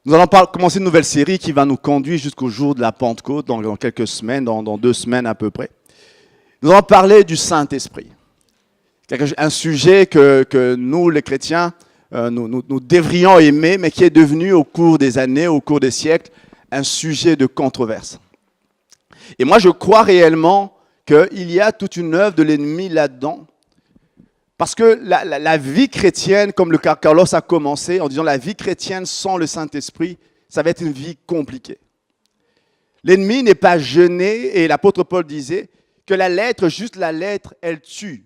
Nous allons commencer une nouvelle série qui va nous conduire jusqu'au jour de la Pentecôte, dans quelques semaines, dans 2 semaines à peu près. Nous allons parler du Saint-Esprit. Un sujet que nous, les chrétiens, nous devrions aimer, mais qui est devenu au cours des années, au cours des siècles, un sujet de controverse. Et moi, je crois réellement qu'il y a toute une œuvre de l'ennemi là-dedans. Parce que la vie chrétienne, comme le Carlos a commencé en disant la vie chrétienne sans le Saint-Esprit, ça va être une vie compliquée. L'ennemi n'est pas gêné, et l'apôtre Paul disait que la lettre, juste la lettre, elle tue.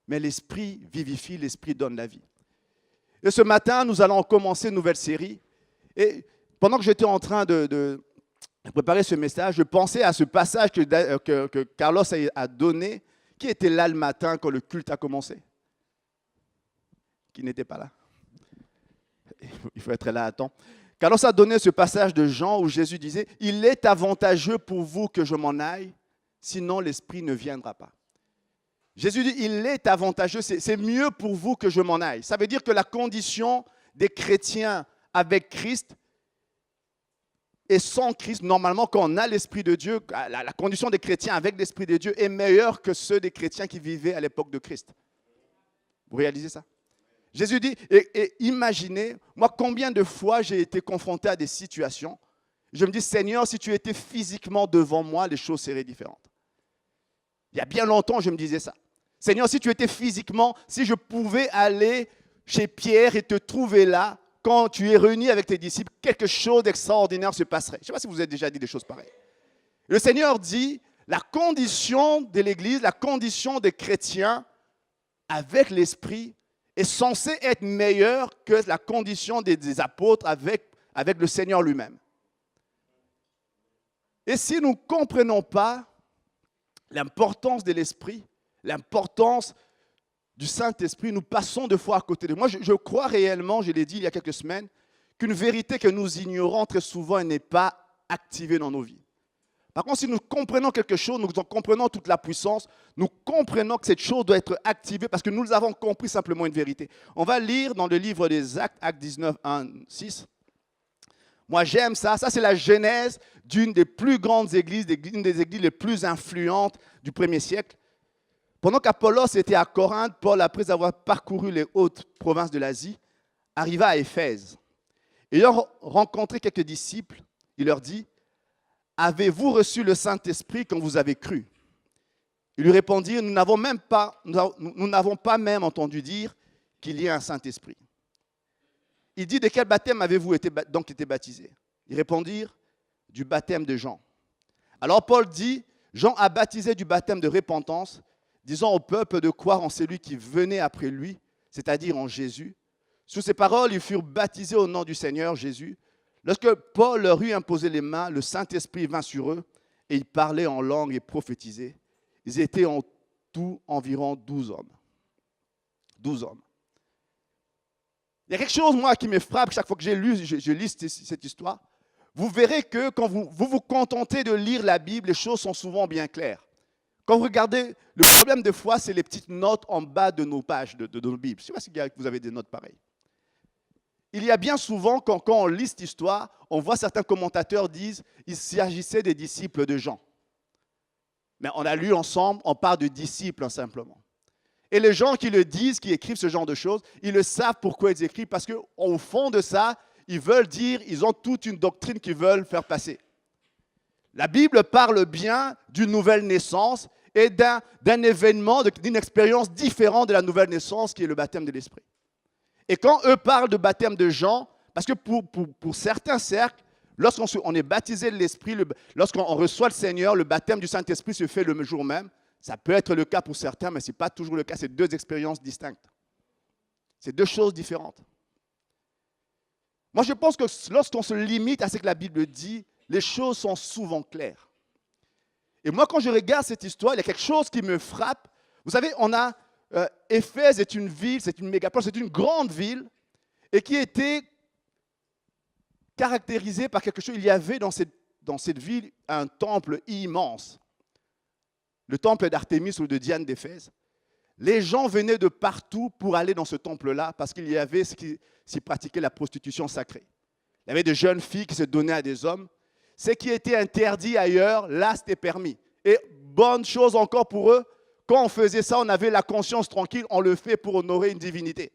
Mais l'Esprit vivifie, l'Esprit donne la vie. Et ce matin, nous allons commencer une nouvelle série. Et pendant que j'étais en train de préparer ce message, je pensais à ce passage que Carlos a donné, qui était là le matin quand le culte a commencé. Qui n'était pas là. Il faut être là à temps. Carlos a donné ce passage de Jean où Jésus disait « Il est avantageux pour vous que je m'en aille, sinon l'Esprit ne viendra pas. » Jésus dit « Il est avantageux, c'est mieux pour vous que je m'en aille. » Ça veut dire que la condition des chrétiens avec Christ et sans Christ, normalement, quand on a l'Esprit de Dieu, la condition des chrétiens avec l'Esprit de Dieu est meilleure que ceux des chrétiens qui vivaient à l'époque de Christ. Vous réalisez ça? Jésus dit, et imaginez, moi, combien de fois j'ai été confronté à des situations, je me dis, Seigneur, si tu étais physiquement devant moi, les choses seraient différentes. Il y a bien longtemps, je me disais ça. Seigneur, si tu étais physiquement, si je pouvais aller chez Pierre et te trouver là, quand tu es réuni avec tes disciples, quelque chose d'extraordinaire se passerait. Je ne sais pas si vous avez déjà dit des choses pareilles. Le Seigneur dit, la condition de l'Église, la condition des chrétiens avec l'Esprit, est censé être meilleur que la condition des apôtres avec le Seigneur lui-même. Et si nous ne comprenons pas l'importance de l'Esprit, l'importance du Saint-Esprit, nous passons deux fois à côté de moi. Je crois réellement, je l'ai dit il y a quelques semaines, qu'une vérité que nous ignorons très souvent elle n'est pas activée dans nos vies. Par contre, si nous comprenons quelque chose, nous en comprenons toute la puissance, nous comprenons que cette chose doit être activée parce que nous avons compris simplement une vérité. On va lire dans le livre des Actes, Actes 19, 1, 6. Moi, j'aime ça. Ça, c'est la genèse d'une des plus grandes églises, d'une des églises les plus influentes du 1er siècle. Pendant qu'Apollos était à Corinthe, Paul, après avoir parcouru les hautes provinces de l'Asie, arriva à Éphèse. Ayant rencontré quelques disciples, il leur dit, « Avez-vous reçu le Saint-Esprit quand vous avez cru ?» Ils lui répondirent, « Nous n'avons pas même entendu dire qu'il y ait un Saint-Esprit. » Il dit, « De quel baptême avez-vous été baptisés ?» Ils répondirent, « Du baptême de Jean. » Alors Paul dit, « Jean a baptisé du baptême de repentance, disant au peuple de croire en celui qui venait après lui, c'est-à-dire en Jésus. Sous ces paroles, ils furent baptisés au nom du Seigneur Jésus. Lorsque Paul leur eut imposé les mains, le Saint-Esprit vint sur eux et ils parlaient en langue et prophétisaient. Ils étaient en tout environ 12 hommes. 12 hommes. Il y a quelque chose, moi, qui me frappe chaque fois que je lis cette histoire. Vous verrez que quand vous contentez de lire la Bible, les choses sont souvent bien claires. Quand vous regardez, le problème des fois, c'est les petites notes en bas de nos pages, de nos Bibles. Je ne sais pas si vous avez des notes pareilles. Il y a bien souvent, quand on lit cette histoire, on voit certains commentateurs disent qu'il s'agissait des disciples de Jean. Mais on a lu ensemble, on parle de disciples simplement. Et les gens qui le disent, qui écrivent ce genre de choses, ils le savent pourquoi ils écrivent, parce qu'au fond de ça, ils veulent dire, ils ont toute une doctrine qu'ils veulent faire passer. La Bible parle bien d'une nouvelle naissance et d'un événement, d'une expérience différente de la nouvelle naissance qui est le baptême de l'Esprit. Et quand eux parlent de baptême de Jean, parce que pour certains cercles, lorsqu'on est baptisé de l'Esprit, lorsqu'on reçoit le Seigneur, le baptême du Saint-Esprit se fait le jour même. Ça peut être le cas pour certains, mais ce n'est pas toujours le cas. C'est deux expériences distinctes. C'est deux choses différentes. Moi, je pense que lorsqu'on se limite à ce que la Bible dit, les choses sont souvent claires. Et moi, quand je regarde cette histoire, il y a quelque chose qui me frappe. Vous savez, on a Éphèse est une ville, c'est une mégapole, c'est une grande ville, et qui était caractérisée par quelque chose. Il y avait dans cette ville un temple immense, le temple d'Artémis ou de Diane d'Éphèse. Les gens venaient de partout pour aller dans ce temple-là, parce qu'il y avait ce qui s'y pratiquait la prostitution sacrée. Il y avait de jeunes filles qui se donnaient à des hommes. Ce qui était interdit ailleurs, là, c'était permis. Et bonne chose encore pour eux, quand on faisait ça, on avait la conscience tranquille, on le fait pour honorer une divinité.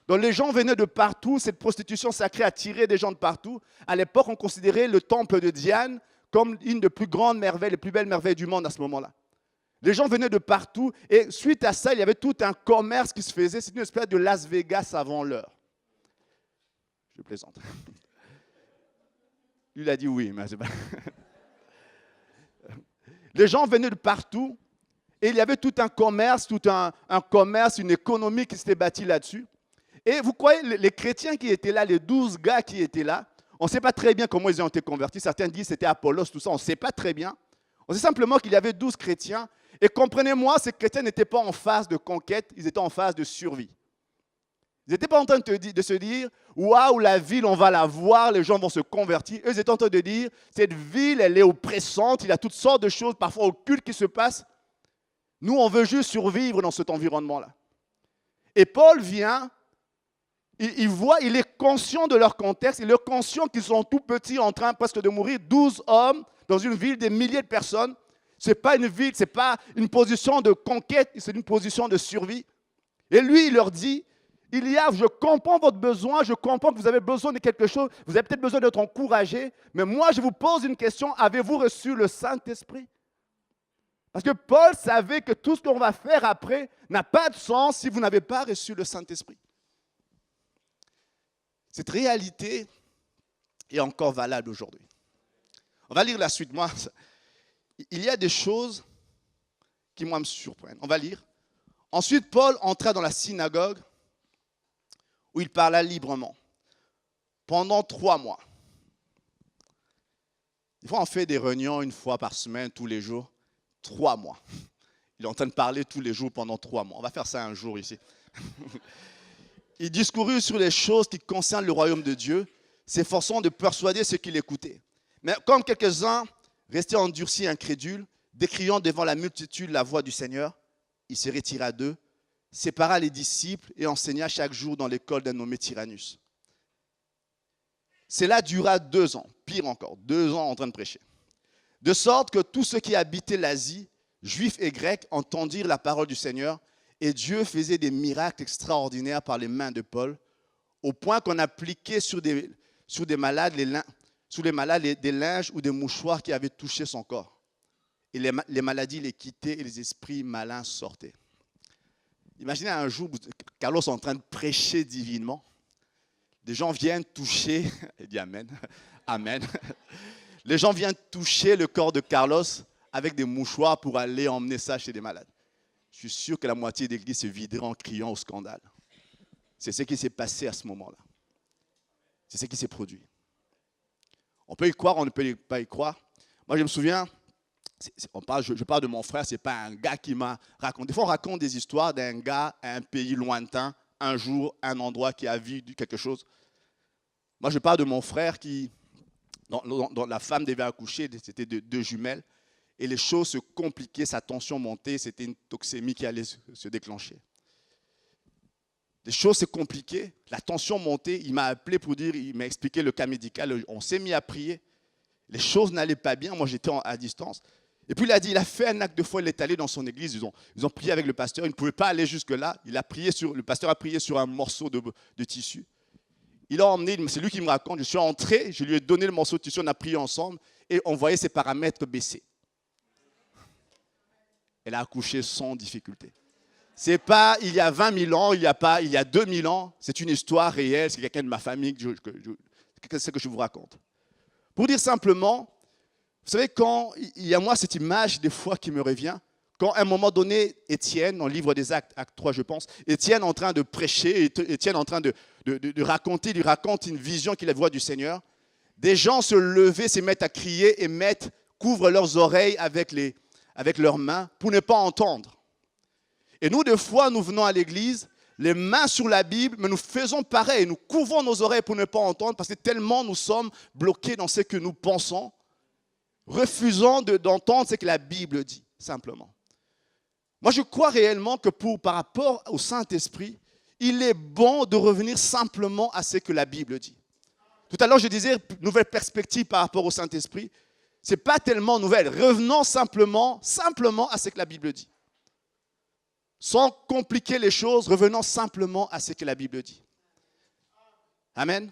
Donc les gens venaient de partout, cette prostitution sacrée attirait des gens de partout. À l'époque, on considérait le temple de Diane comme une des plus grandes merveilles, les plus belles merveilles du monde à ce moment-là. Les gens venaient de partout et suite à ça, il y avait tout un commerce qui se faisait. C'est une espèce de Las Vegas avant l'heure. Je plaisante. Lui, il a dit oui, mais c'est pas... Les gens venaient de partout et il y avait tout un commerce, commerce, une économie qui s'était bâtie là-dessus. Et vous croyez, les chrétiens qui étaient là, les 12 gars qui étaient là, on ne sait pas très bien comment ils ont été convertis. Certains disent que c'était Apollos, tout ça, on ne sait pas très bien. On sait simplement qu'il y avait 12 chrétiens. Et comprenez-moi, ces chrétiens n'étaient pas en phase de conquête, ils étaient en phase de survie. Ils n'étaient pas en train de se dire, waouh, la ville, on va la voir, les gens vont se convertir. Eux, ils étaient en train de dire, cette ville, elle est oppressante, il y a toutes sortes de choses, parfois occultes qui se passent. Nous, on veut juste survivre dans cet environnement-là. Et Paul vient, il est conscient de leur contexte, il est conscient qu'ils sont tout petits, en train presque de mourir, 12 hommes dans une ville, des milliers de personnes. Ce n'est pas une ville, ce n'est pas une position de conquête, c'est une position de survie. Et lui, il leur dit, je comprends votre besoin, je comprends que vous avez besoin de quelque chose, vous avez peut-être besoin d'être encouragé, mais moi, je vous pose une question, avez-vous reçu le Saint-Esprit? Parce que Paul savait que tout ce qu'on va faire après n'a pas de sens si vous n'avez pas reçu le Saint-Esprit. Cette réalité est encore valable aujourd'hui. On va lire la suite. Moi, il y a des choses qui, moi, me surprennent. On va lire. Ensuite, Paul entra dans la synagogue où il parla librement pendant 3 mois. Des fois, on fait des réunions une fois par semaine, tous les jours. 3 mois. Il est en train de parler tous les jours pendant 3 mois. On va faire ça un jour ici. Il discourut sur les choses qui concernent le royaume de Dieu, s'efforçant de persuader ceux qui l'écoutaient. Mais comme quelques-uns restaient endurcis et incrédules, décriant devant la multitude la voix du Seigneur, il se retira d'eux, sépara les disciples et enseigna chaque jour dans l'école d'un nommé Tyrannus. Cela dura 2 ans, pire encore, 2 ans en train de prêcher. De sorte que tous ceux qui habitaient l'Asie, juifs et grecs, entendirent la parole du Seigneur, et Dieu faisait des miracles extraordinaires par les mains de Paul, au point qu'on appliquait sur des malades des linges ou des mouchoirs qui avaient touché son corps. Et les maladies les quittaient et les esprits malins sortaient. Imaginez un jour, Carlos est en train de prêcher divinement. Des gens viennent toucher, il dit Amen, Amen. Les gens viennent toucher le corps de Carlos avec des mouchoirs pour aller emmener ça chez des malades. Je suis sûr que la moitié de l'église se viderait en criant au scandale. C'est ce qui s'est passé à ce moment-là. C'est ce qui s'est produit. On peut y croire, on ne peut pas y croire. Moi, je me souviens, je parle de mon frère, ce n'est pas un gars qui m'a raconté. Des fois, on raconte des histoires d'un gars à un pays lointain, un jour, un endroit qui a vécu quelque chose. Moi, je parle de mon frère qui, dont la femme devait accoucher, c'était 2 jumelles, et les choses se compliquaient, sa tension montait, c'était une toxémie qui allait se déclencher. Les choses se compliquaient, la tension montait, il m'a appelé pour dire, il m'a expliqué le cas médical, on s'est mis à prier, les choses n'allaient pas bien, moi j'étais à distance. Et puis il a fait un acte de foi, il est allé dans son église, ils ont prié avec le pasteur, il ne pouvait pas aller jusque-là, le pasteur a prié sur un morceau de tissu. Il a emmené, c'est lui qui me raconte, je suis entré, je lui ai donné le morceau de tissu, on a prié ensemble et on voyait ses paramètres baisser. Elle a accouché sans difficulté. Ce n'est pas il y a 20 000 ans, il y a 2000 ans, c'est une histoire réelle, c'est quelqu'un de ma famille que je vous raconte. Pour dire simplement, vous savez, quand il y a moi cette image des fois qui me revient, quand à un moment donné, Étienne, dans le livre des Actes, Acte 3 je pense, Étienne en train de prêcher, Étienne en train de raconter, il raconte une vision qu'il a vue du Seigneur, des gens se levaient, se mettent à crier et couvrent leurs oreilles avec leurs mains pour ne pas entendre. Et nous, des fois, nous venons à l'église, les mains sur la Bible, mais nous faisons pareil, nous couvrons nos oreilles pour ne pas entendre parce que tellement nous sommes bloqués dans ce que nous pensons, refusant d'entendre ce que la Bible dit, simplement. Moi, je crois réellement que par rapport au Saint-Esprit, il est bon de revenir simplement à ce que la Bible dit. Tout à l'heure, je disais, nouvelle perspective par rapport au Saint-Esprit. Ce n'est pas tellement nouvelle. Revenons simplement à ce que la Bible dit. Sans compliquer les choses, revenons simplement à ce que la Bible dit. Amen.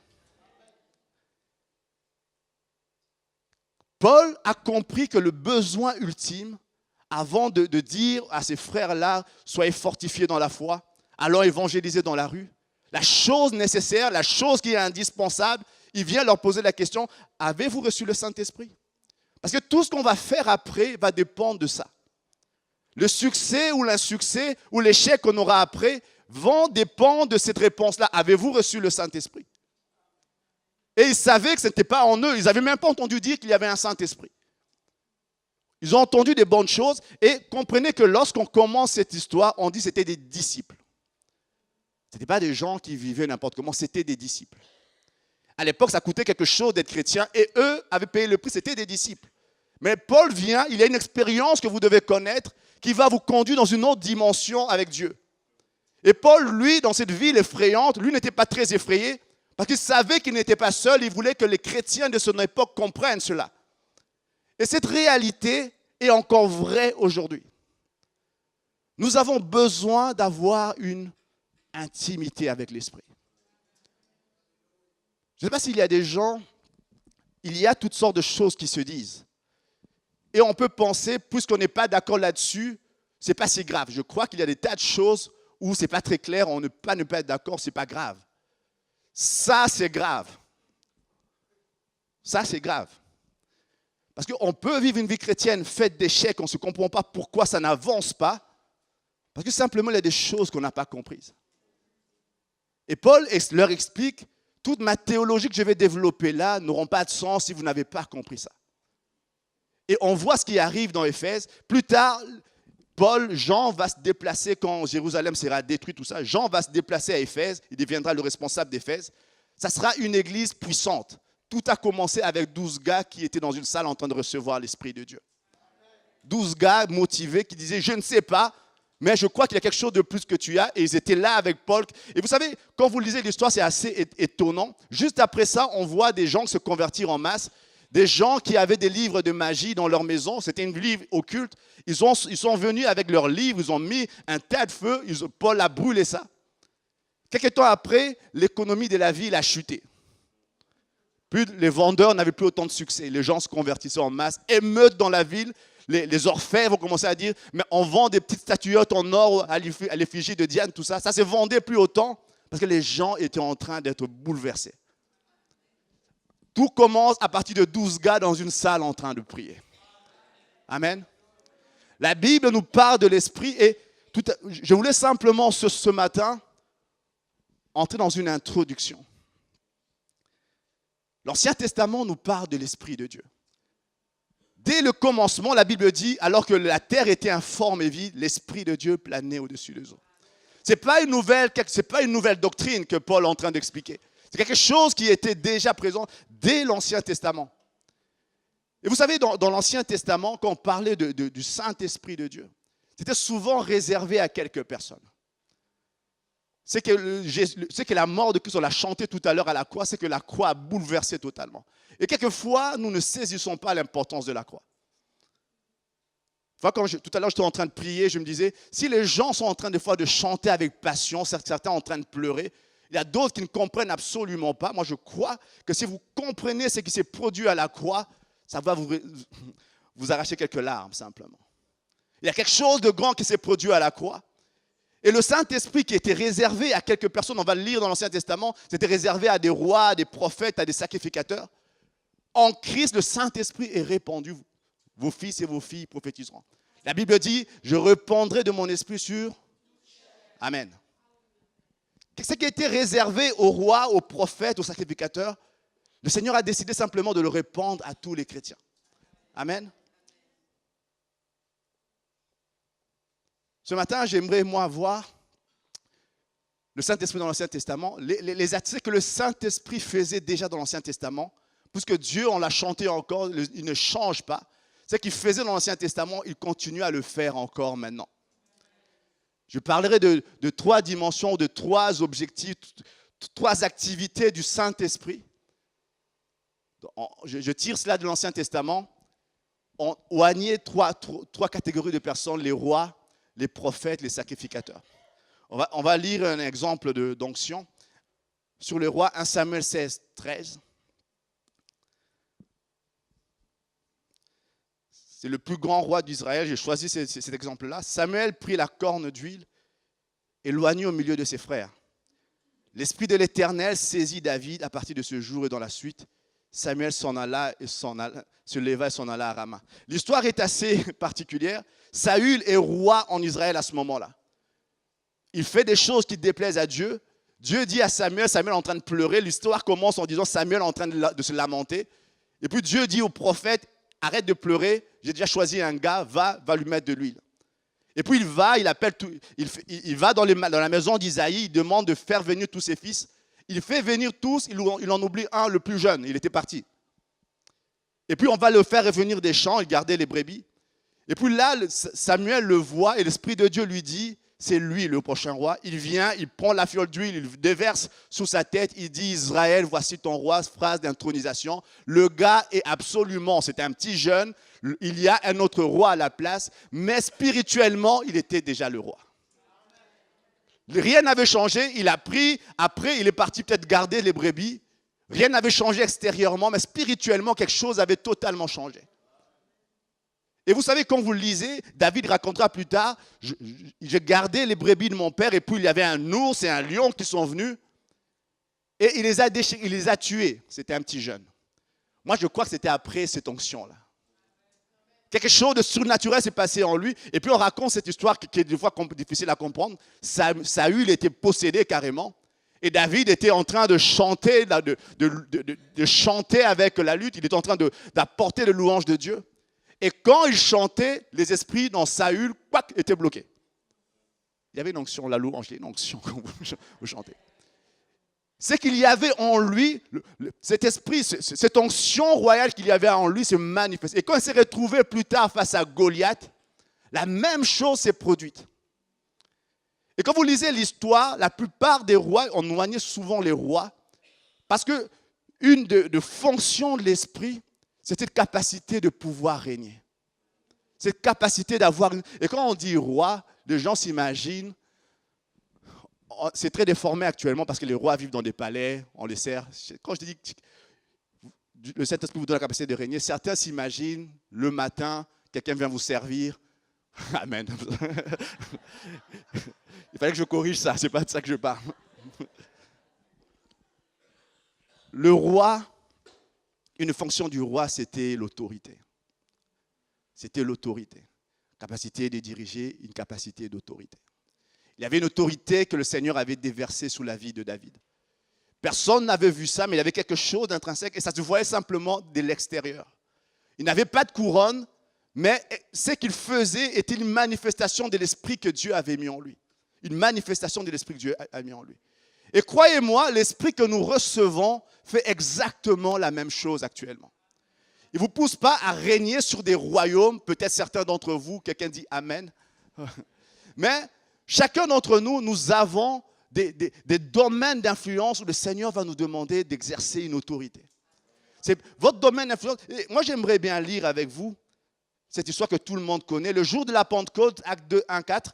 Paul a compris que le besoin ultime, avant de dire à ses frères-là, soyez fortifiés dans la foi, allons évangéliser dans la rue, la chose nécessaire, la chose qui est indispensable, il vient leur poser la question, avez-vous reçu le Saint-Esprit? Parce que tout ce qu'on va faire après va dépendre de ça. Le succès ou l'insuccès ou l'échec qu'on aura après vont dépendre de cette réponse-là. Avez-vous reçu le Saint-Esprit? Et ils savaient que ce n'était pas en eux. Ils n'avaient même pas entendu dire qu'il y avait un Saint-Esprit. Ils ont entendu des bonnes choses et comprenez que lorsqu'on commence cette histoire, on dit que c'était des disciples. Ce n'étaient pas des gens qui vivaient n'importe comment, c'était des disciples. À l'époque, ça coûtait quelque chose d'être chrétien et eux avaient payé le prix, c'était des disciples. Mais Paul vient, il a une expérience que vous devez connaître qui va vous conduire dans une autre dimension avec Dieu. Et Paul, lui, dans cette ville effrayante, lui n'était pas très effrayé parce qu'il savait qu'il n'était pas seul, il voulait que les chrétiens de son époque comprennent cela. Et cette réalité est encore vraie aujourd'hui. Nous avons besoin d'avoir une intimité avec l'Esprit. Je ne sais pas s'il y a des gens, il y a toutes sortes de choses qui se disent. Et on peut penser, puisqu'on n'est pas d'accord là-dessus, ce n'est pas si grave. Je crois qu'il y a des tas de choses où ce n'est pas très clair, on ne peut pas être d'accord, ce n'est pas grave. Ça, c'est grave. Ça, c'est grave. Parce qu'on peut vivre une vie chrétienne faite d'échecs, on ne se comprend pas pourquoi ça n'avance pas, parce que simplement, il y a des choses qu'on n'a pas comprises. Et Paul leur explique, toute ma théologie que je vais développer là n'auront pas de sens si vous n'avez pas compris ça. Et on voit ce qui arrive dans Éphèse. Plus tard, Jean va se déplacer quand Jérusalem sera détruite, tout ça. Jean va se déplacer à Éphèse, il deviendra le responsable d'Éphèse. Ça sera une église puissante. Tout a commencé avec 12 gars qui étaient dans une salle en train de recevoir l'Esprit de Dieu. 12 gars motivés qui disaient, je ne sais pas, mais je crois qu'il y a quelque chose de plus que tu as. Et ils étaient là avec Paul. Et vous savez, quand vous lisez l'histoire, c'est assez étonnant. Juste après ça, on voit des gens se convertir en masse. Des gens qui avaient des livres de magie dans leur maison. C'était une livre occulte. Ils sont venus avec leurs livres. Ils ont mis un tas de feu. Paul a brûlé ça. Quelques temps après, l'économie de la ville a chuté. Plus, les vendeurs n'avaient plus autant de succès. Les gens se convertissaient en masse. Émeute dans la ville. Les orfèvres ont commencé à dire, mais on vend des petites statuettes en or à l'effigie de Diane, tout ça. Ça ne se vendait plus autant parce que les gens étaient en train d'être bouleversés. Tout commence à partir de 12 gars dans une salle en train de prier. Amen. La Bible nous parle de l'Esprit et je voulais simplement ce matin entrer dans une introduction. L'Ancien Testament nous parle de l'Esprit de Dieu. Dès le commencement, la Bible dit, alors que la terre était informe et vide, l'Esprit de Dieu planait au-dessus des eaux. Ce n'est pas une nouvelle doctrine que Paul est en train d'expliquer. C'est quelque chose qui était déjà présent dès l'Ancien Testament. Et vous savez, dans l'Ancien Testament, quand on parlait du Saint-Esprit de Dieu, c'était souvent réservé à quelques personnes. C'est que la mort de Christ, on l'a chanté tout à l'heure à la croix, c'est que la croix a bouleversé totalement. Et quelquefois, nous ne saisissons pas l'importance de la croix. Tout à l'heure, j'étais en train de prier, je me disais, si les gens sont en train des fois de chanter avec passion, certains en train de pleurer, il y a d'autres qui ne comprennent absolument pas. Moi, je crois que si vous comprenez ce qui s'est produit à la croix, ça va vous arracher quelques larmes, simplement. Il y a quelque chose de grand qui s'est produit à la croix. Et le Saint-Esprit qui était réservé à quelques personnes, on va le lire dans l'Ancien Testament, c'était réservé à des rois, à des prophètes, à des sacrificateurs. En Christ, le Saint-Esprit est répandu. Vos fils et vos filles prophétiseront. La Bible dit, je répandrai de mon esprit sur... Amen. Ce qui a été réservé aux rois, aux prophètes, aux sacrificateurs, le Seigneur a décidé simplement de le répandre à tous les chrétiens. Amen. Ce matin, j'aimerais, moi, voir le Saint-Esprit dans l'Ancien Testament, les actes que le Saint-Esprit faisait déjà dans l'Ancien Testament, puisque Dieu, on l'a chanté encore, il ne change pas. Ce qu'il faisait dans l'Ancien Testament, il continue à le faire encore maintenant. Je parlerai de 3 dimensions, de 3 objectifs, 3 activités du Saint-Esprit Je tire cela de l'Ancien Testament. On oignait trois catégories de personnes, les rois, les prophètes, les sacrificateurs. On va lire un exemple d'onction sur le roi, 1 Samuel 16, 13. C'est le plus grand roi d'Israël. J'ai choisi cet exemple-là. Samuel prit la corne d'huile et l'oignit au milieu de ses frères. L'Esprit de l'Éternel saisit David à partir de ce jour et dans la suite. Samuel se leva et s'en alla à Rama. L'histoire est assez particulière. Saül est roi en Israël à ce moment-là. Il fait des choses qui déplaisent à Dieu. Dieu dit à Samuel est en train de pleurer. L'histoire commence en disant Samuel est en train de se lamenter. Et puis Dieu dit au prophète, arrête de pleurer, j'ai déjà choisi un gars, va lui mettre de l'huile. Et puis il va dans la maison d'Isaïe, il demande de faire venir tous ses fils. Il fait venir tous, il en oublie un, le plus jeune, il était parti. Et puis on va le faire revenir des champs, il gardait les brebis. Et puis là, Samuel le voit et l'Esprit de Dieu lui dit, c'est lui le prochain roi. Il vient, il prend la fiole d'huile, il déverse sous sa tête, il dit, Israël, voici ton roi, phrase d'intronisation. Le gars est absolument, c'est un petit jeune, il y a un autre roi à la place, mais spirituellement, il était déjà le roi. Rien n'avait changé, il a pris, après il est parti peut-être garder les brebis. Rien n'avait changé extérieurement, mais spirituellement, quelque chose avait totalement changé. Et vous savez, quand vous le lisez, David racontera plus tard, j'ai gardé les brebis de mon père, et puis il y avait un ours et un lion qui sont venus, et il les a tués. C'était un petit jeune. Moi, je crois que c'était après cette onction-là. Quelque chose de surnaturel s'est passé en lui. Et puis on raconte cette histoire qui est des fois difficile à comprendre. Saül était possédé carrément. Et David était en train de chanter, de chanter avec la lutte. Il était en train d'apporter le louange de Dieu. Et quand il chantait, les esprits dans Saül étaient bloqués. Il y avait une onction, la louange, une onction quand vous chantez. C'est qu'il y avait en lui, cet esprit, cette onction royale qu'il y avait en lui se manifeste. Et quand il s'est retrouvé plus tard face à Goliath, la même chose s'est produite. Et quand vous lisez l'histoire, la plupart des rois, on oignait souvent les rois, parce qu'une des fonctions de l'esprit, c'est cette capacité de pouvoir régner. Cette capacité d'avoir... Et quand on dit roi, les gens s'imaginent, c'est très déformé actuellement parce que les rois vivent dans des palais, on les sert. Quand je dis que le Saint-Esprit vous donne la capacité de régner, certains s'imaginent le matin, quelqu'un vient vous servir. Amen. Il fallait que je corrige ça, c'est pas de ça que je parle. Le roi, une fonction du roi, c'était l'autorité. C'était l'autorité. Capacité de diriger, une capacité d'autorité. Il y avait une autorité que le Seigneur avait déversée sous la vie de David. Personne n'avait vu ça, mais il y avait quelque chose d'intrinsèque et ça se voyait simplement de l'extérieur. Il n'avait pas de couronne, mais ce qu'il faisait était une manifestation de l'esprit que Dieu avait mis en lui. Une manifestation de l'esprit que Dieu a mis en lui. Et croyez-moi, l'esprit que nous recevons fait exactement la même chose actuellement. Il ne vous pousse pas à régner sur des royaumes, peut-être certains d'entre vous, quelqu'un dit Amen. Mais chacun d'entre nous, nous avons des domaines d'influence où le Seigneur va nous demander d'exercer une autorité. C'est votre domaine d'influence. Et moi, j'aimerais bien lire avec vous cette histoire que tout le monde connaît. Le jour de la Pentecôte, acte 2, 1, 4,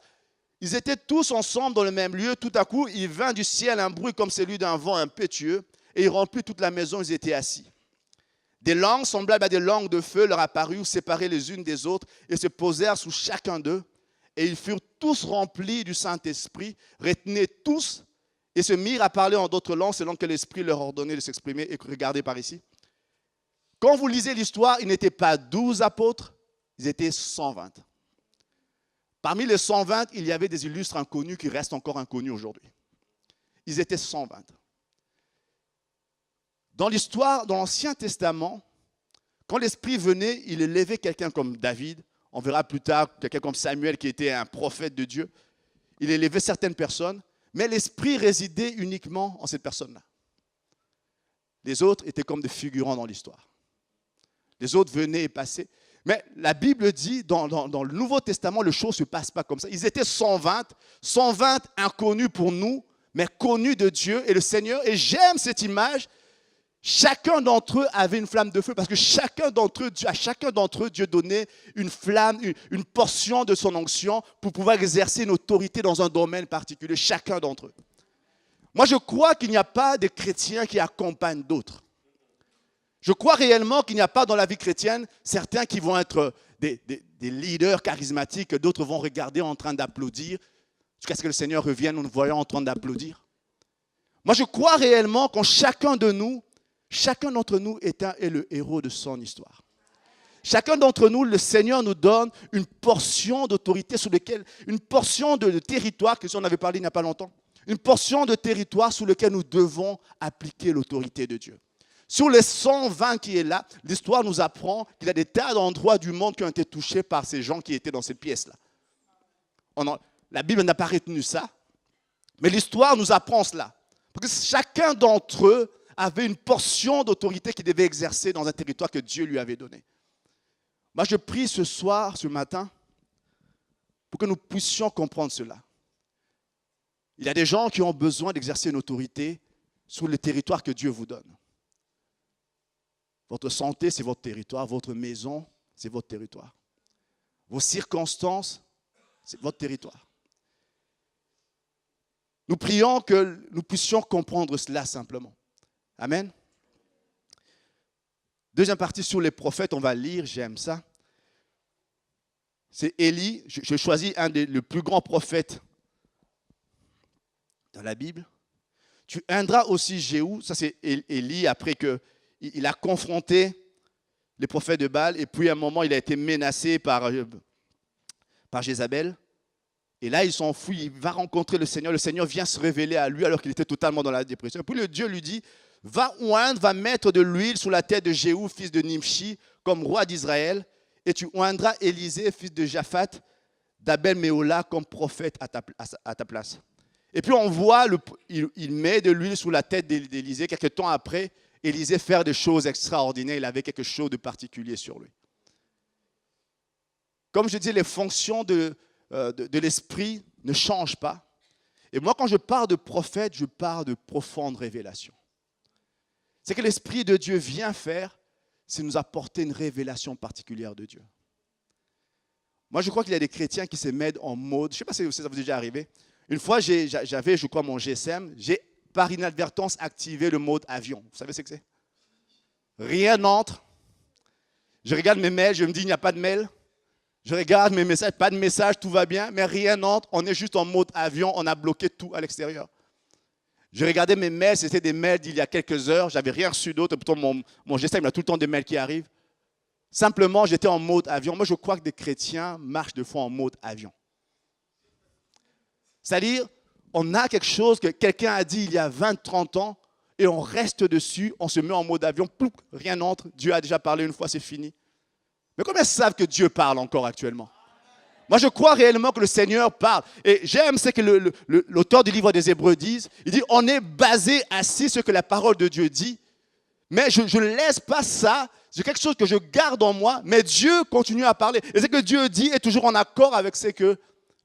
ils étaient tous ensemble dans le même lieu. Tout à coup, il vint du ciel un bruit comme celui d'un vent impétueux et il remplit toute la maison, ils étaient assis. Des langues semblables à des langues de feu leur apparurent, séparées les unes des autres, et se posèrent sous chacun d'eux. Et ils furent tous remplis du Saint-Esprit, retenaient tous, et se mirent à parler en d'autres langues selon que l'Esprit leur ordonnait de s'exprimer. Et regardez par ici. Quand vous lisez l'histoire, ils n'étaient pas 12 apôtres, ils étaient 120. Parmi les 120, il y avait des illustres inconnus qui restent encore inconnus aujourd'hui. Ils étaient 120. Dans l'histoire, dans l'Ancien Testament, quand l'Esprit venait, il élevait quelqu'un comme David. On verra plus tard quelqu'un comme Samuel qui était un prophète de Dieu. Il élevait certaines personnes, mais l'Esprit résidait uniquement en cette personne-là. Les autres étaient comme des figurants dans l'histoire. Les autres venaient et passaient. Mais la Bible dit, dans le Nouveau Testament, les choses ne se passent pas comme ça. Ils étaient 120 inconnus pour nous, mais connus de Dieu et le Seigneur. Et j'aime cette image. Chacun d'entre eux avait une flamme de feu parce que à chacun d'entre eux, Dieu donnait une flamme, une portion de son onction pour pouvoir exercer une autorité dans un domaine particulier, chacun d'entre eux. Moi, je crois qu'il n'y a pas de chrétiens qui accompagnent d'autres. Je crois réellement qu'il n'y a pas dans la vie chrétienne certains qui vont être des leaders charismatiques que d'autres vont regarder en train d'applaudir jusqu'à ce que le Seigneur revienne, nous nous voyons en train d'applaudir. Moi, je crois réellement qu'en chacun d'entre nous est le héros de son histoire. Chacun d'entre nous, le Seigneur nous donne une portion d'autorité une portion de territoire, que si on avait parlé il n'y a pas longtemps, une portion de territoire sur lequel nous devons appliquer l'autorité de Dieu. Sur les 120 qui est là, l'histoire nous apprend qu'il y a des tas d'endroits du monde qui ont été touchés par ces gens qui étaient dans cette pièce-là. La Bible n'a pas retenu ça, mais l'histoire nous apprend cela. Parce que chacun d'entre eux avait une portion d'autorité qu'il devait exercer dans un territoire que Dieu lui avait donné. Moi, je prie ce matin, pour que nous puissions comprendre cela. Il y a des gens qui ont besoin d'exercer une autorité sur le territoire que Dieu vous donne. Votre santé, c'est votre territoire. Votre maison, c'est votre territoire. Vos circonstances, c'est votre territoire. Nous prions que nous puissions comprendre cela simplement. Amen. Deuxième partie sur les prophètes, on va lire, j'aime ça. C'est Élie. Je choisis le plus grand prophète dans la Bible. Tu indras aussi Jéhu, ça c'est Élie après qu'il a confronté les prophètes de Baal et puis à un moment il a été menacé par Jézabel. Et là il s'enfuit, il va rencontrer le Seigneur vient se révéler à lui alors qu'il était totalement dans la dépression. Et puis le Dieu lui dit, va mettre de l'huile sur la tête de Jéhu, fils de Nimshi, comme roi d'Israël, et tu oindras Élisée, fils de Japhat, d'Abel-Méhola, comme prophète à ta place. Et puis on voit, il met de l'huile sur la tête d'Élisée. Quelques temps après, Élisée fait des choses extraordinaires. Il avait quelque chose de particulier sur lui. Comme je dis, les fonctions de l'esprit ne changent pas. Et moi, quand je parle de prophète, je parle de profonde révélation. C'est que l'Esprit de Dieu vient faire, c'est nous apporter une révélation particulière de Dieu. Moi, je crois qu'il y a des chrétiens qui se mettent en mode, je ne sais pas si ça vous est déjà arrivé. Une fois, j'avais, je crois, mon GSM, j'ai par inadvertance activé le mode avion. Vous savez ce que c'est? Rien n'entre. Je regarde mes mails, je me dis, il n'y a pas de mail. Je regarde mes messages, pas de message, tout va bien, mais rien n'entre. On est juste en mode avion, on a bloqué tout à l'extérieur. Je regardais mes mails, c'était des mails d'il y a quelques heures, j'avais rien reçu d'autre, pourtant mon GSM, il a tout le temps des mails qui arrivent. Simplement, j'étais en mode avion. Moi, je crois que des chrétiens marchent des fois en mode avion. C'est-à-dire, on a quelque chose que quelqu'un a dit il y a 20, 30 ans, et on reste dessus, on se met en mode avion, plouc, rien n'entre, Dieu a déjà parlé une fois, c'est fini. Mais combien savent que Dieu parle encore actuellement? Moi, je crois réellement que le Seigneur parle. Et j'aime ce que l'auteur du livre des Hébreux dit. Il dit, on est basé assis sur ce que la parole de Dieu dit. Mais je ne laisse pas ça. C'est quelque chose que je garde en moi. Mais Dieu continue à parler. Et ce que Dieu dit est toujours en accord avec ce que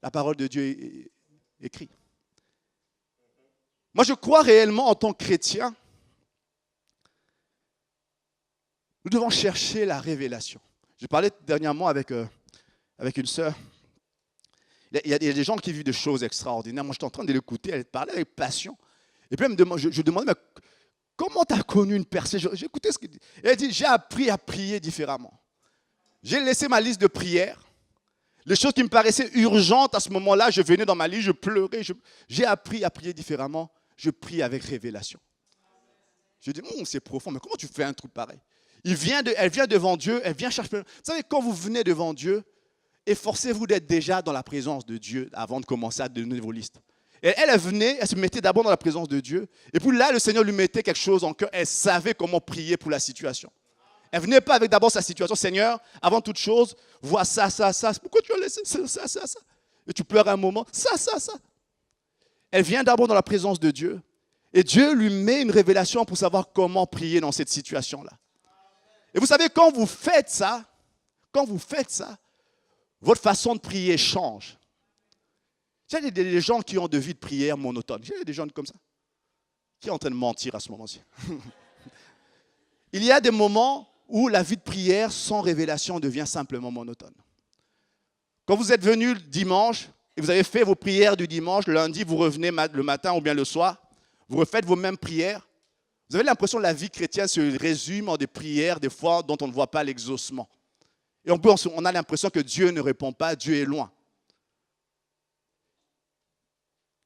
la parole de Dieu écrit. Moi, je crois réellement en tant que chrétien, nous devons chercher la révélation. Je parlais dernièrement avec une sœur. Il y a des gens qui vivent des choses extraordinaires. Moi, j'étais en train de l'écouter, elle parlait avec passion. Et puis, je demandais, mais comment tu as connu une percée? J'ai écouté ce qu'elle dit. Elle dit, j'ai appris à prier différemment. J'ai laissé ma liste de prières. Les choses qui me paraissaient urgentes à ce moment-là, je venais dans ma liste, je pleurais. J'ai appris à prier différemment. Je prie avec révélation. Je dis, c'est profond, mais comment tu fais un truc pareil? Elle vient devant Dieu, elle vient chercher. Vous savez, quand vous venez devant Dieu, efforcez-vous d'être déjà dans la présence de Dieu avant de commencer à donner vos listes. Et elle venait, elle se mettait d'abord dans la présence de Dieu. Et puis là, le Seigneur lui mettait quelque chose en cœur. Elle savait comment prier pour la situation. Elle ne venait pas avec d'abord sa situation. Seigneur, avant toute chose, vois ça, ça, ça. Pourquoi tu as laissé ça, ça, ça, ça? Et tu pleures un moment, ça, ça, ça. Elle vient d'abord dans la présence de Dieu. Et Dieu lui met une révélation pour savoir comment prier dans cette situation-là. Et vous savez, quand vous faites ça, votre façon de prier change. Il y a des gens qui ont de vie de prière monotone. Il y a des gens comme ça. Qui est en train de mentir à ce moment-ci? Il y a des moments où la vie de prière sans révélation devient simplement monotone. Quand vous êtes venu le dimanche et vous avez fait vos prières du dimanche, le lundi, vous revenez le matin ou bien le soir, vous refaites vos mêmes prières, vous avez l'impression que la vie chrétienne se résume en des prières, des fois, dont on ne voit pas l'exaucement. Et on a l'impression que Dieu ne répond pas, Dieu est loin.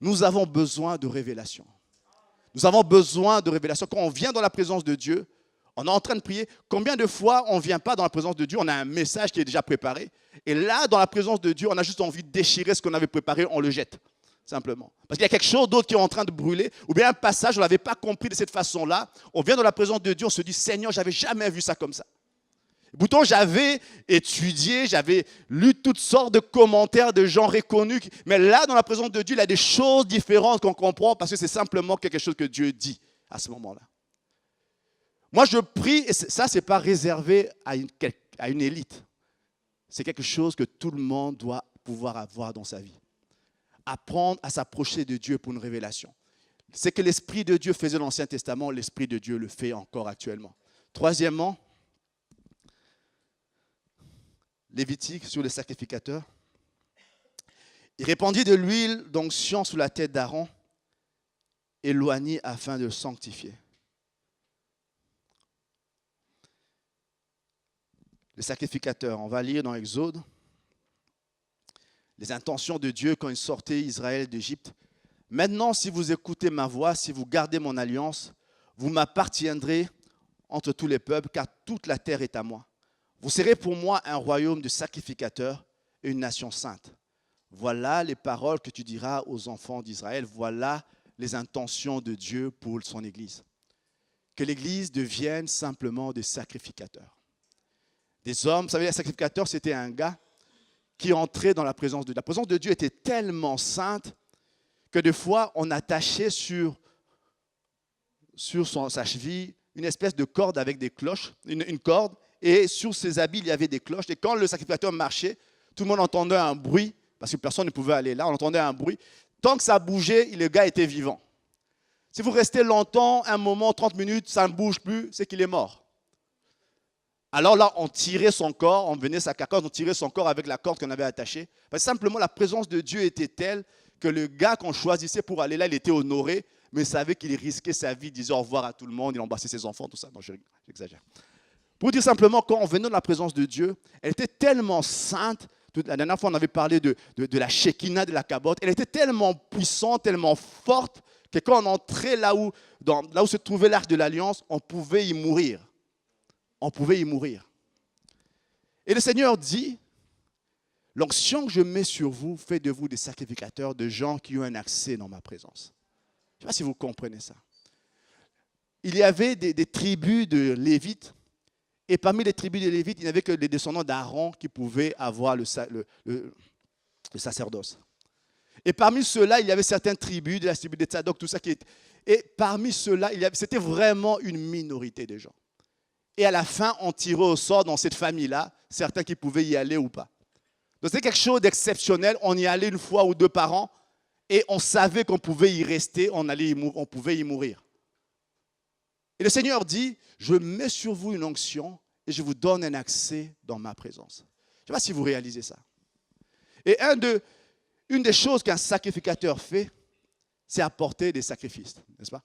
Nous avons besoin de révélation. Nous avons besoin de révélation. Quand on vient dans la présence de Dieu, on est en train de prier. Combien de fois on ne vient pas dans la présence de Dieu, on a un message qui est déjà préparé. Et là, dans la présence de Dieu, on a juste envie de déchirer ce qu'on avait préparé, on le jette, simplement. Parce qu'il y a quelque chose d'autre qui est en train de brûler, ou bien un passage, on ne l'avait pas compris de cette façon-là. On vient dans la présence de Dieu, on se dit, Seigneur, je n'avais jamais vu ça comme ça. Pourtant, j'avais étudié, j'avais lu toutes sortes de commentaires de gens reconnus. Mais là, dans la présence de Dieu, il y a des choses différentes qu'on comprend parce que c'est simplement quelque chose que Dieu dit à ce moment-là. Moi, je prie, et ça, ce n'est pas réservé à une élite. C'est quelque chose que tout le monde doit pouvoir avoir dans sa vie. Apprendre à s'approcher de Dieu pour une révélation. C'est que l'Esprit de Dieu faisait dans l'Ancien Testament, l'Esprit de Dieu le fait encore actuellement. Troisièmement, Lévitique sur les sacrificateurs. Il répandit de l'huile d'onction sous la tête d'Aaron et l'oignit afin de le sanctifier. Les sacrificateurs, on va lire dans Exode les intentions de Dieu quand il sortait Israël d'Égypte. Maintenant, si vous écoutez ma voix, si vous gardez mon alliance, vous m'appartiendrez entre tous les peuples, car toute la terre est à moi. Vous serez pour moi un royaume de sacrificateurs et une nation sainte. Voilà les paroles que tu diras aux enfants d'Israël. Voilà les intentions de Dieu pour son Église. Que l'Église devienne simplement des sacrificateurs. Des hommes, vous savez, un sacrificateur, c'était un gars qui entrait dans la présence de Dieu. La présence de Dieu était tellement sainte que des fois, on attachait sur sa cheville une espèce de corde avec des cloches, une corde, et sur ses habits, il y avait des cloches. Et quand le sacrificateur marchait, tout le monde entendait un bruit, parce que personne ne pouvait aller là, on entendait un bruit. Tant que ça bougeait, le gars était vivant. Si vous restez longtemps, un moment, 30 minutes, ça ne bouge plus, c'est qu'il est mort. Alors là, on tirait son corps, on venait sa carcasse, on tirait son corps avec la corde qu'on avait attachée. Parce que simplement, la présence de Dieu était telle que le gars qu'on choisissait pour aller là, il était honoré, mais il savait qu'il risquait sa vie, il disait au revoir à tout le monde, il embrassait ses enfants, tout ça. Non, j'exagère. Pour dire simplement, quand on venait dans la présence de Dieu, elle était tellement sainte. La dernière fois, on avait parlé de la Shekinah, de la Kabote. Elle était tellement puissante, tellement forte, que quand on entrait là où se trouvait l'arche de l'Alliance, on pouvait y mourir. On pouvait y mourir. Et le Seigneur dit, l'onction que je mets sur vous fait de vous des sacrificateurs, de gens qui ont un accès dans ma présence. Je ne sais pas si vous comprenez ça. Il y avait des tribus de Lévites. Et parmi les tribus des Lévites, il n'y avait que les descendants d'Aaron qui pouvaient avoir le sacerdoce. Et parmi ceux-là, il y avait certaines tribus, de la tribu de Tzadok, tout ça qui était. Et parmi ceux-là, c'était vraiment une minorité de gens. Et à la fin, on tirait au sort dans cette famille-là, certains qui pouvaient y aller ou pas. Donc c'était quelque chose d'exceptionnel. On y allait une fois ou deux par an et on savait qu'on pouvait y rester, on pouvait y mourir. Et le Seigneur dit, je mets sur vous une onction et je vous donne un accès dans ma présence. Je ne sais pas si vous réalisez ça. Et une des choses qu'un sacrificateur fait, c'est apporter des sacrifices, n'est-ce pas?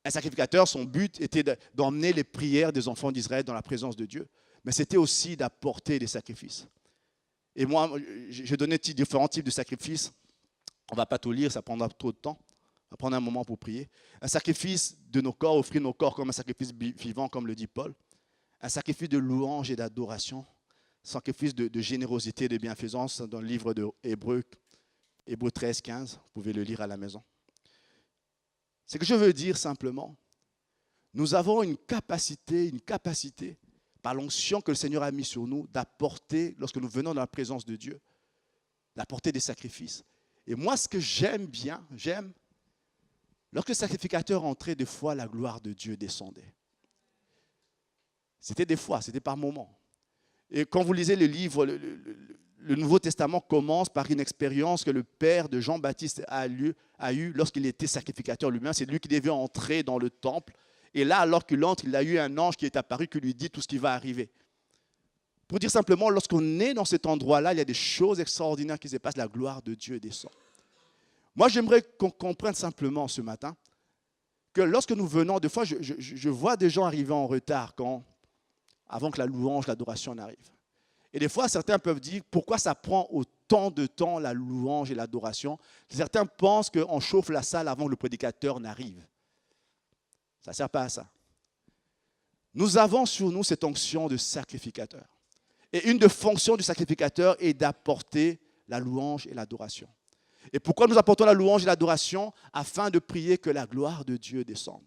Un sacrificateur, son but était d'emmener les prières des enfants d'Israël dans la présence de Dieu, mais c'était aussi d'apporter des sacrifices. Et moi, j'ai donné différents types de sacrifices. On ne va pas tout lire, ça prendra trop de temps. On va prendre un moment pour prier. Un sacrifice de nos corps, offrir nos corps comme un sacrifice vivant, comme le dit Paul. Un sacrifice de louange et d'adoration. Sacrifice de générosité et de bienfaisance dans le livre de Hébreux 13, 15. Vous pouvez le lire à la maison. Ce que je veux dire simplement, nous avons une capacité, par l'onction que le Seigneur a mis sur nous, d'apporter, lorsque nous venons dans la présence de Dieu, d'apporter des sacrifices. Et moi, ce que j'aime, lorsque le sacrificateur entrait, des fois, la gloire de Dieu descendait. C'était des fois, c'était par moments. Et quand vous lisez le livre, le Nouveau Testament commence par une expérience que le père de Jean-Baptiste a eu lorsqu'il était sacrificateur lui-même. C'est lui qui devait entrer dans le temple Et là, alors qu'il entre, il a eu un ange qui est apparu, qui lui dit tout ce qui va arriver. Pour dire simplement, lorsqu'on est dans cet endroit-là, il y a des choses extraordinaires qui se passent, la gloire de Dieu descend. Moi, j'aimerais qu'on comprenne simplement ce matin que lorsque nous venons, des fois, je vois des gens arriver en retard avant que la louange, l'adoration n'arrive. Et des fois, certains peuvent dire, pourquoi ça prend autant de temps, la louange et l'adoration? Certains pensent qu'on chauffe la salle avant que le prédicateur n'arrive. Ça ne sert pas à ça. Nous avons sur nous cette onction de sacrificateur. Et une des fonctions du sacrificateur est d'apporter la louange et l'adoration. Et pourquoi nous apportons la louange et l'adoration? Afin de prier que la gloire de Dieu descende.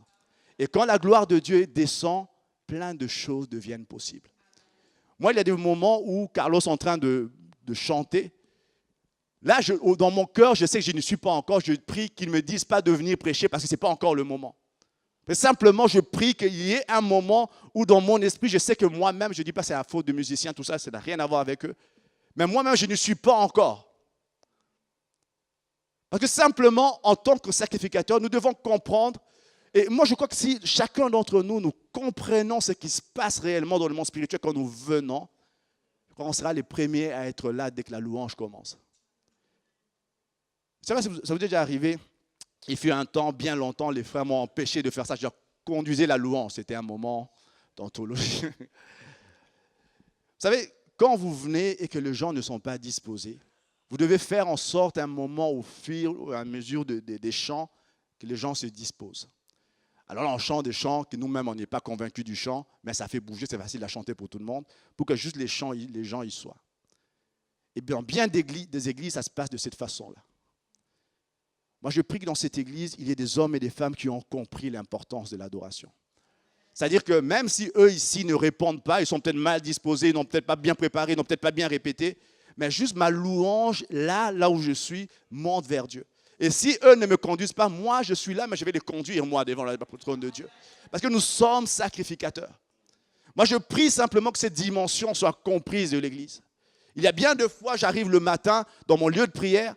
Et quand la gloire de Dieu descend, plein de choses deviennent possibles. Moi, il y a des moments où Carlos est en train de chanter. Là, dans mon cœur, je sais que je ne suis pas encore. Je prie qu'il ne me dise pas de venir prêcher parce que ce n'est pas encore le moment. Mais simplement, je prie qu'il y ait un moment où dans mon esprit, je sais que moi-même, je ne dis pas que c'est la faute de musiciens, tout ça, ça n'a rien à voir avec eux. Mais moi-même, je ne suis pas encore. Parce que simplement, en tant que sacrificateur, nous devons comprendre. Et moi, je crois que si chacun d'entre nous, nous comprenons ce qui se passe réellement dans le monde spirituel quand nous venons, on sera les premiers à être là dès que la louange commence. Ça vous est déjà arrivé? Il fut un temps, bien longtemps, les frères m'ont empêché de faire ça. Je conduisais la louange. C'était un moment d'anthologie. Vous savez, quand vous venez et que les gens ne sont pas disposés, vous devez faire en sorte, un moment au fur et à mesure des chants, que les gens se disposent. Alors là, on chante des chants que nous-mêmes, on n'est pas convaincus du chant, mais ça fait bouger, c'est facile à chanter pour tout le monde, pour que juste les gens y soient. Et bien des églises, ça se passe de cette façon-là. Moi, je prie que dans cette église, il y ait des hommes et des femmes qui ont compris l'importance de l'adoration. C'est-à-dire que même si eux ici ne répondent pas, ils sont peut-être mal disposés, ils n'ont peut-être pas bien préparé, ils n'ont peut-être pas bien répété, mais juste ma louange, là où je suis, monte vers Dieu. Et si eux ne me conduisent pas, moi je suis là, mais je vais les conduire moi devant le trône de Dieu. Parce que nous sommes sacrificateurs. Moi je prie simplement que cette dimension soit comprise de l'Église. Il y a bien de fois, j'arrive le matin dans mon lieu de prière,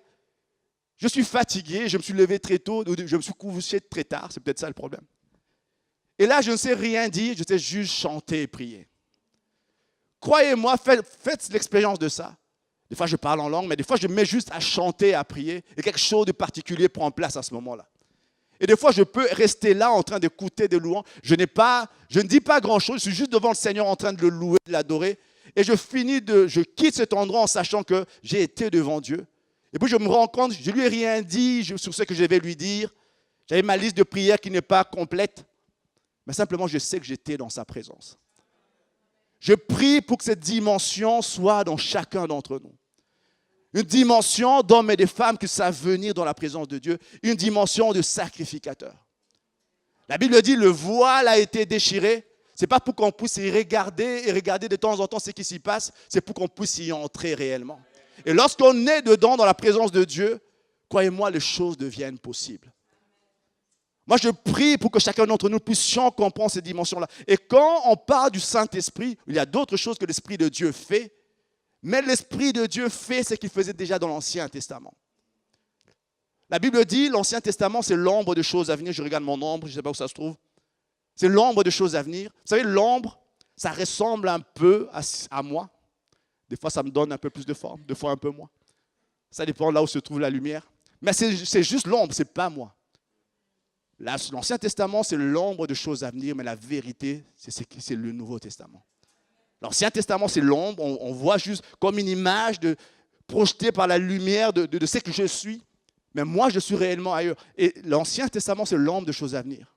je suis fatigué, je me suis levé très tôt, je me suis couché très tard, c'est peut-être ça le problème. Et là je ne sais rien dire, je sais juste chanter et prier. Croyez-moi, faites l'expérience de ça. Des fois, je parle en langue, mais des fois, je me mets juste à chanter, à prier. Et quelque chose de particulier prend place à ce moment-là. Et des fois, je peux rester là en train d'écouter des louanges. Je ne dis pas grand-chose, je suis juste devant le Seigneur en train de le louer, de l'adorer. Et je quitte cet endroit en sachant que j'ai été devant Dieu. Et puis, je me rends compte, je ne lui ai rien dit sur ce que je vais lui dire. J'avais ma liste de prières qui n'est pas complète. Mais simplement, je sais que j'étais dans sa présence. Je prie pour que cette dimension soit dans chacun d'entre nous. Une dimension d'hommes et de femmes qui savent venir dans la présence de Dieu. Une dimension de sacrificateur. La Bible dit, le voile a été déchiré. Ce n'est pas pour qu'on puisse y regarder et regarder de temps en temps ce qui s'y passe. C'est pour qu'on puisse y entrer réellement. Et lorsqu'on est dedans, dans la présence de Dieu, croyez-moi, les choses deviennent possibles. Moi, je prie pour que chacun d'entre nous puissions comprendre ces dimensions-là. Et quand on parle du Saint-Esprit, il y a d'autres choses que l'Esprit de Dieu fait. Mais l'Esprit de Dieu fait ce qu'il faisait déjà dans l'Ancien Testament. La Bible dit, l'Ancien Testament, c'est l'ombre de choses à venir. Je regarde mon ombre, je ne sais pas où ça se trouve. C'est l'ombre de choses à venir. Vous savez, l'ombre, ça ressemble un peu à moi. Des fois, ça me donne un peu plus de forme, des fois un peu moins. Ça dépend là où se trouve la lumière. Mais c'est juste l'ombre, ce n'est pas moi. L'Ancien Testament, c'est l'ombre de choses à venir, mais la vérité, c'est le Nouveau Testament. L'Ancien Testament, c'est l'ombre, on voit juste comme une image projetée par la lumière de ce que je suis. Mais moi, je suis réellement ailleurs. Et l'Ancien Testament, c'est l'ombre de choses à venir.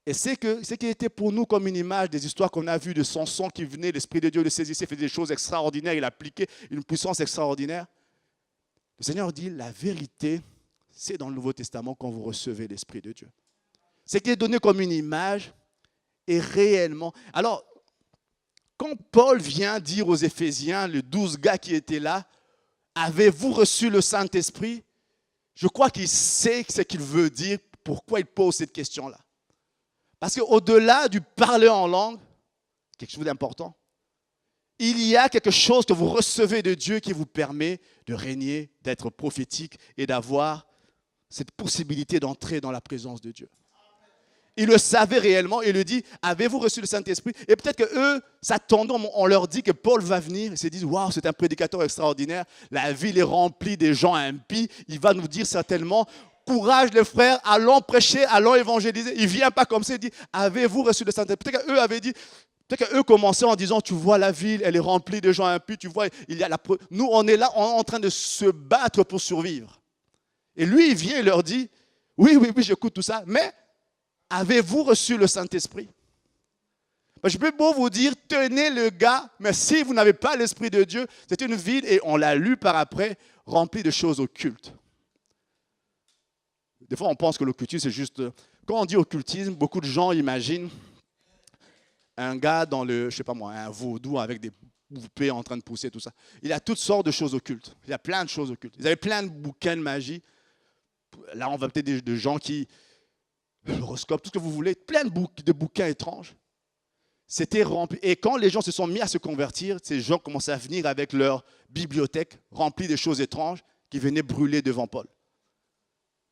Et c'est ce qui était pour nous comme une image des histoires qu'on a vues de Samson qui venait, l'Esprit de Dieu le saisissait, faisait des choses extraordinaires, il appliquait une puissance extraordinaire. Le Seigneur dit, la vérité, c'est dans le Nouveau Testament quand vous recevez l'Esprit de Dieu. Ce qui est donné comme une image est réellement... Alors, quand Paul vient dire aux Éphésiens, les 12 gars qui étaient là, avez-vous reçu le Saint-Esprit? Je crois qu'il sait ce qu'il veut dire, pourquoi il pose cette question-là. Parce qu'au-delà du parler en langue, quelque chose d'important, il y a quelque chose que vous recevez de Dieu qui vous permet de régner, d'être prophétique et d'avoir cette possibilité d'entrer dans la présence de Dieu. Ils le savaient réellement. Il lui dit, avez-vous reçu le Saint-Esprit? Et peut-être qu'eux s'attendaient, on leur dit que Paul va venir. Ils se disent, waouh, c'est un prédicateur extraordinaire. La ville est remplie des gens impies. Il va nous dire certainement, courage les frères, allons prêcher, allons évangéliser. Il ne vient pas comme ça, il dit, avez-vous reçu le Saint-Esprit? Peut-être qu'eux avaient dit, peut-être qu'eux commençaient en disant, tu vois la ville, elle est remplie de gens impies, tu vois, il y a nous on est là, on est en train de se battre pour survivre. Et lui, il vient et leur dit, oui, j'écoute tout ça, mais avez-vous reçu le Saint-Esprit? Je peux beau vous dire, tenez le gars, mais si vous n'avez pas l'Esprit de Dieu, c'est une ville, et on l'a lu par après, remplie de choses occultes. Des fois, on pense que l'occultisme, c'est juste... Quand on dit occultisme, beaucoup de gens imaginent un gars dans le, je sais pas moi, un vaudou avec des poupées en train de pousser, tout ça. Il y a toutes sortes de choses occultes. Il y a plein de choses occultes. Ils avaient plein de bouquins de magie. Là, on va peut-être de gens qui... L'horoscope, tout ce que vous voulez, plein de bouquins étranges. C'était rempli. Et quand les gens se sont mis à se convertir, ces gens commençaient à venir avec leur bibliothèque remplie de choses étranges qui venaient brûler devant Paul.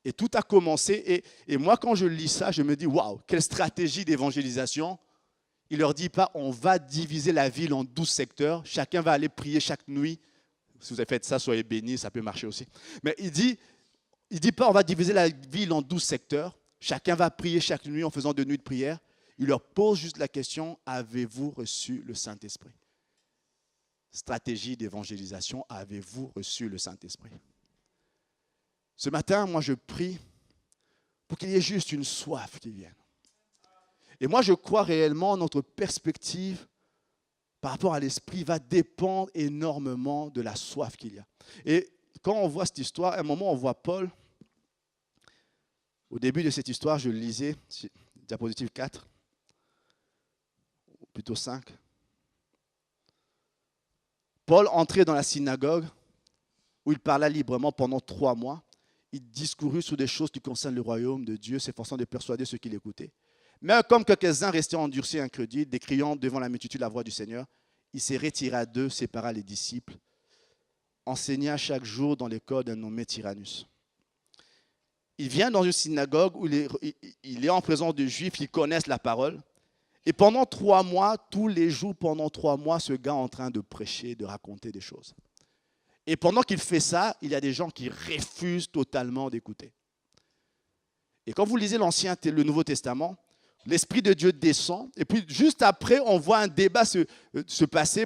Et tout a commencé. Et moi, quand je lis ça, je me dis, waouh, quelle stratégie d'évangélisation. Il ne leur dit pas, on va diviser la ville en 12 secteurs. Chacun va aller prier chaque nuit. Si vous avez fait ça, soyez bénis, ça peut marcher aussi. Mais il dit pas, on va diviser la ville en 12 secteurs. Chacun va prier chaque nuit en faisant de nuits de prière. Il leur pose juste la question, avez-vous reçu le Saint-Esprit? Stratégie d'évangélisation, avez-vous reçu le Saint-Esprit? Ce matin, moi, je prie pour qu'il y ait juste une soif qui vienne. Et moi, je crois réellement notre perspective par rapport à l'Esprit va dépendre énormément de la soif qu'il y a. Et quand on voit cette histoire, à un moment, on voit Paul. Au début de cette histoire, je le lisais, diapositive 4, ou plutôt 5. Paul entrait dans la synagogue où il parla librement pendant 3 mois. Il discourut sur des choses qui concernent le royaume de Dieu, s'efforçant de persuader ceux qui l'écoutaient. Mais comme quelques-uns restaient endurcis et incrédules, décriant devant la multitude la voix du Seigneur, il se retira d'eux, sépara les disciples, enseigna chaque jour dans l'école d'un nommé Tyrannus. Il vient dans une synagogue où il est en présence de Juifs qui connaissent la parole. Et pendant 3 mois, tous les jours, pendant 3 mois, ce gars est en train de prêcher, de raconter des choses. Et pendant qu'il fait ça, il y a des gens qui refusent totalement d'écouter. Et quand vous lisez le Nouveau Testament, l'Esprit de Dieu descend. Et puis juste après, on voit un débat se passer.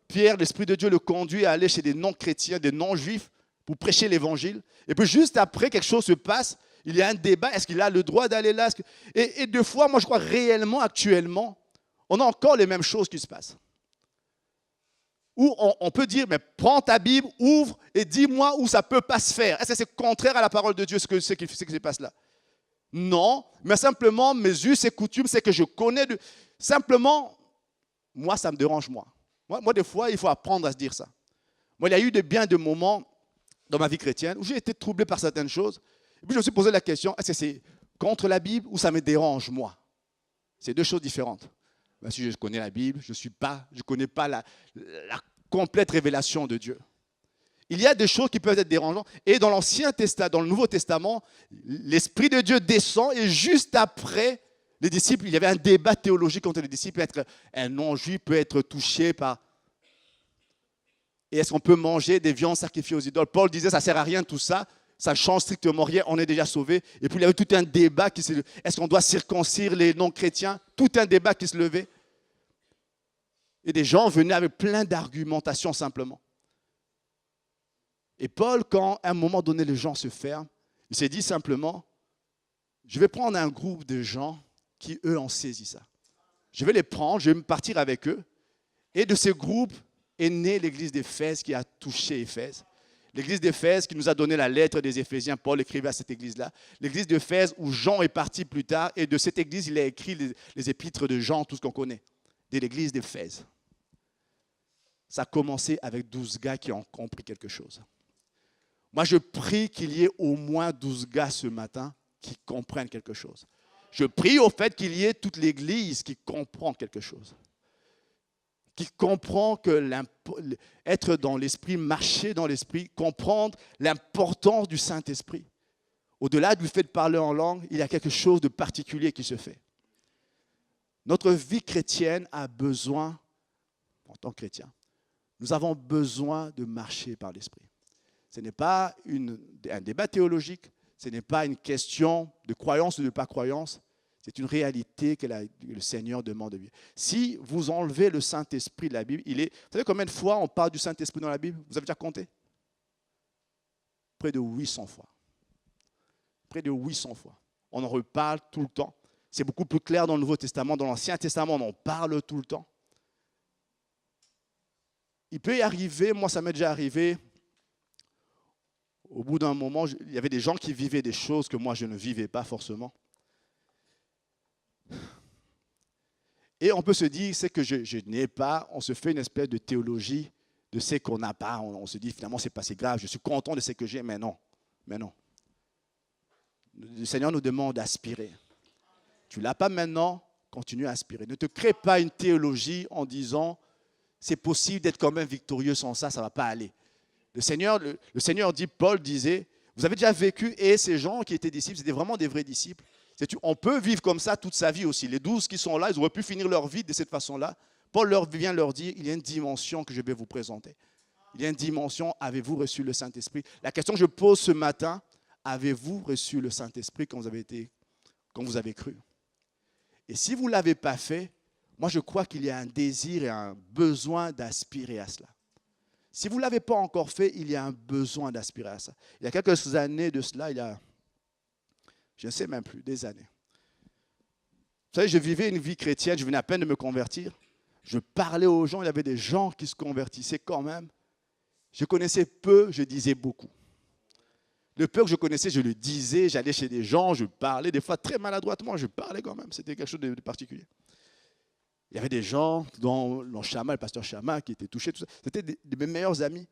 Pierre, l'Esprit de Dieu le conduit à aller chez des non-chrétiens, des non-juifs, pour prêcher l'Évangile. Et puis juste après, quelque chose se passe. Il y a un débat. Est-ce qu'il a le droit d'aller là? Et deux fois, moi je crois réellement, actuellement, on a encore les mêmes choses qui se passent. Où on peut dire, mais prends ta Bible, ouvre et dis-moi où ça ne peut pas se faire. Est-ce que c'est contraire à la parole de Dieu ce qui se passe là? Non, mais simplement, mes us et coutumes, c'est que je connais. Simplement, moi, ça me dérange, moi, des fois, il faut apprendre à se dire ça. Moi, il y a eu bien de moments dans ma vie chrétienne où j'ai été troublé par certaines choses. Et puis, je me suis posé la question, est-ce que c'est contre la Bible ou ça me dérange, moi? C'est 2 choses différentes. Ben, si je connais la Bible, je ne connais pas la complète révélation de Dieu. Il y a des choses qui peuvent être dérangeantes. Et dans l'Ancien Testament, dans le Nouveau Testament, l'Esprit de Dieu descend et juste après, les disciples, il y avait un débat théologique entre les disciples. Un non-juif peut être touché par... Et est-ce qu'on peut manger des viandes sacrifiées aux idoles? Paul disait, ça ne sert à rien tout ça. Ça ne change strictement rien, on est déjà sauvés. Et puis il y avait tout un débat est-ce qu'on doit circoncire les non-chrétiens? Tout un débat qui se levait. Et des gens venaient avec plein d'argumentations simplement. Et Paul, quand à un moment donné les gens se ferment, il s'est dit simplement, je vais prendre un groupe de gens qui, eux, ont saisi ça. Je vais les prendre, je vais me partir avec eux. Et de ce groupe est née l'église d'Éphèse qui a touché Éphèse. L'église d'Éphèse qui nous a donné la lettre des Éphésiens, Paul écrivait à cette église-là. L'église d'Éphèse où Jean est parti plus tard, et de cette église, il a écrit les épîtres de Jean, tout ce qu'on connaît, de l'église d'Éphèse. Ça a commencé avec 12 gars qui ont compris quelque chose. Moi, je prie qu'il y ait au moins 12 gars ce matin qui comprennent quelque chose. Je prie au fait qu'il y ait toute l'église qui comprend quelque chose. Qui comprend que être dans l'esprit, marcher dans l'esprit, comprendre l'importance du Saint-Esprit. au-delà du fait de parler en langue, il y a quelque chose de particulier qui se fait. Notre vie chrétienne a besoin, en tant que chrétien, nous avons besoin de marcher par l'Esprit. Ce n'est pas un débat théologique, ce n'est pas une question de croyance ou de pas croyance, c'est une réalité que le Seigneur demande de vivre. Si vous enlevez le Saint-Esprit de la Bible, vous savez combien de fois on parle du Saint-Esprit dans la Bible? Vous avez déjà compté? Près de 800 fois. Près de 800 fois. On en reparle tout le temps. C'est beaucoup plus clair dans le Nouveau Testament. Dans l'Ancien Testament, on en parle tout le temps. Il peut y arriver, moi ça m'est déjà arrivé, au bout d'un moment, il y avait des gens qui vivaient des choses que moi je ne vivais pas forcément. Et on peut se dire, c'est que je n'ai pas, on se fait une espèce de théologie de ce qu'on n'a pas. On se dit finalement, c'est pas si grave, je suis content de ce que j'ai, mais non. Mais non. Le Seigneur nous demande d'aspirer. Tu ne l'as pas maintenant, continue à aspirer. Ne te crée pas une théologie en disant, c'est possible d'être quand même victorieux sans ça, ça ne va pas aller. Le Seigneur dit, Paul disait, vous avez déjà vécu, et ces gens qui étaient disciples, c'était vraiment des vrais disciples. On peut vivre comme ça toute sa vie aussi. Les 12 qui sont là, ils auraient pu finir leur vie de cette façon-là. Paul vient leur dire, il y a une dimension que je vais vous présenter. Il y a une dimension, avez-vous reçu le Saint-Esprit? La question que je pose ce matin, avez-vous reçu le Saint-Esprit quand vous avez cru? Et si vous ne l'avez pas fait, moi je crois qu'il y a un désir et un besoin d'aspirer à cela. Si vous ne l'avez pas encore fait, il y a un besoin d'aspirer à ça. Il y a quelques années de cela, je ne sais même plus, des années. Vous savez, je vivais une vie chrétienne, je venais à peine de me convertir. Je parlais aux gens, il y avait des gens qui se convertissaient quand même. Je connaissais peu, je disais beaucoup. Le peu que je connaissais, je le disais, j'allais chez des gens, je parlais, des fois très maladroitement, je parlais quand même. C'était quelque chose de particulier. Il y avait des gens, dont le pasteur Chama, qui étaient touchés, tout ça. C'était de mes meilleurs amis.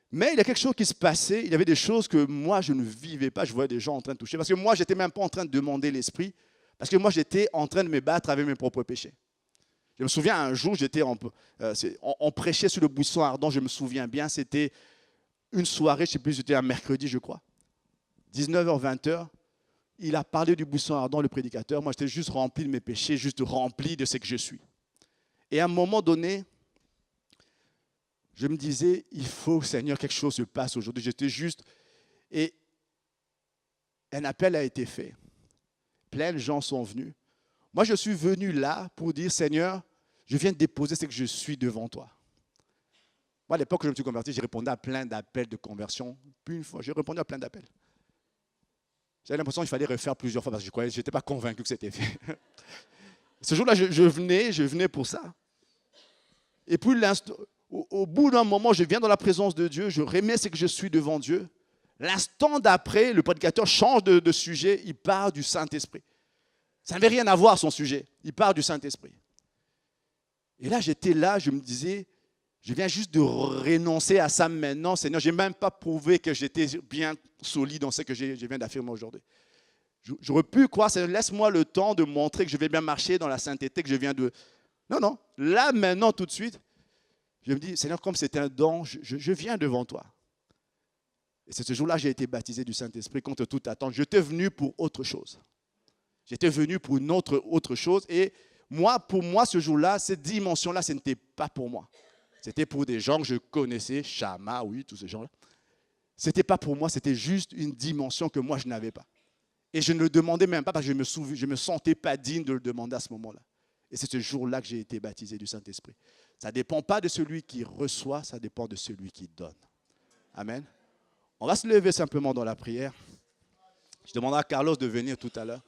Mais il y a quelque chose qui se passait, il y avait des choses que moi, je ne vivais pas, je voyais des gens en train de toucher. Parce que moi, je n'étais même pas en train de demander l'Esprit, parce que moi, j'étais en train de me battre avec mes propres péchés. Je me souviens, un jour, on prêchait sur le buisson ardent, je me souviens bien, c'était une soirée, je ne sais plus, c'était un mercredi, je crois. 19h, 20h, il a parlé du buisson ardent, le prédicateur. Moi, j'étais juste rempli de mes péchés, juste rempli de ce que je suis. Et à un moment donné, je me disais, il faut, Seigneur, quelque chose se passe aujourd'hui. J'étais juste... Et un appel a été fait. Plein de gens sont venus. Moi, je suis venu là pour dire, Seigneur, je viens de déposer ce que je suis devant toi. Moi, à l'époque où je me suis converti, j'ai répondu à plein d'appels de conversion. Puis une fois, j'ai répondu à plein d'appels. J'avais l'impression qu'il fallait refaire plusieurs fois parce que je n'étais pas convaincu que c'était fait. Ce jour-là, je venais pour ça. Et puis, au bout d'un moment, je viens dans la présence de Dieu, je remets ce que je suis devant Dieu. L'instant d'après, le prédicateur change de sujet, il parle du Saint-Esprit. Ça n'avait rien à voir, son sujet. Il parle du Saint-Esprit. Et là, j'étais là, je me disais, je viens juste de renoncer à ça maintenant. Seigneur, je n'ai même pas prouvé que j'étais bien solide dans ce que je viens d'affirmer aujourd'hui. J'aurais pu croire, laisse-moi le temps de montrer que je vais bien marcher dans la sainteté, que je viens de... Non. Là, maintenant, tout de suite, je me dis, Seigneur, comme c'est un don, je viens devant toi. Et c'est ce jour-là que j'ai été baptisé du Saint-Esprit contre toute attente. J'étais venu pour autre chose. J'étais venu pour une autre chose. Et pour moi, ce jour-là, cette dimension-là, ce n'était pas pour moi. C'était pour des gens que je connaissais, Chama, oui, tous ces gens-là. Ce n'était pas pour moi, c'était juste une dimension que moi, je n'avais pas. Et je ne le demandais même pas parce que je me sentais pas digne de le demander à ce moment-là. Et c'est ce jour-là que j'ai été baptisé du Saint-Esprit. Ça ne dépend pas de celui qui reçoit, ça dépend de celui qui donne. Amen. On va se lever simplement dans la prière. Je demanderai à Carlos de venir tout à l'heure.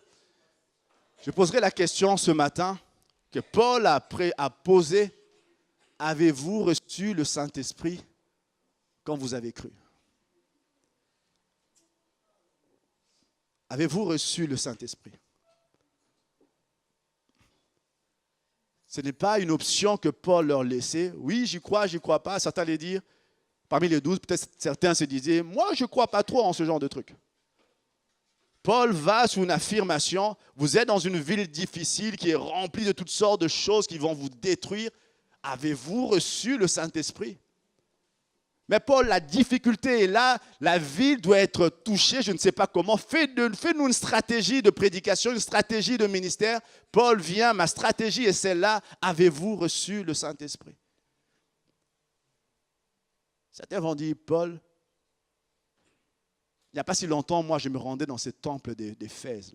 Je poserai la question ce matin que Paul a posée. Avez-vous reçu le Saint-Esprit quand vous avez cru? Avez-vous reçu le Saint-Esprit? Ce n'est pas une option que Paul leur laissait. Oui, j'y crois pas. Certains allaient dire, parmi les 12, peut-être certains se disaient, moi, je ne crois pas trop en ce genre de truc. Paul va sur une affirmation. Vous êtes dans une ville difficile qui est remplie de toutes sortes de choses qui vont vous détruire. Avez-vous reçu le Saint-Esprit? Mais Paul, la difficulté est là, la ville doit être touchée, je ne sais pas comment. Fais-nous une stratégie de prédication, une stratégie de ministère. Paul vient, ma stratégie est celle-là. Avez-vous reçu le Saint-Esprit? Certains vont dire, Paul, il n'y a pas si longtemps, moi, je me rendais dans ce temple d'Éphèse.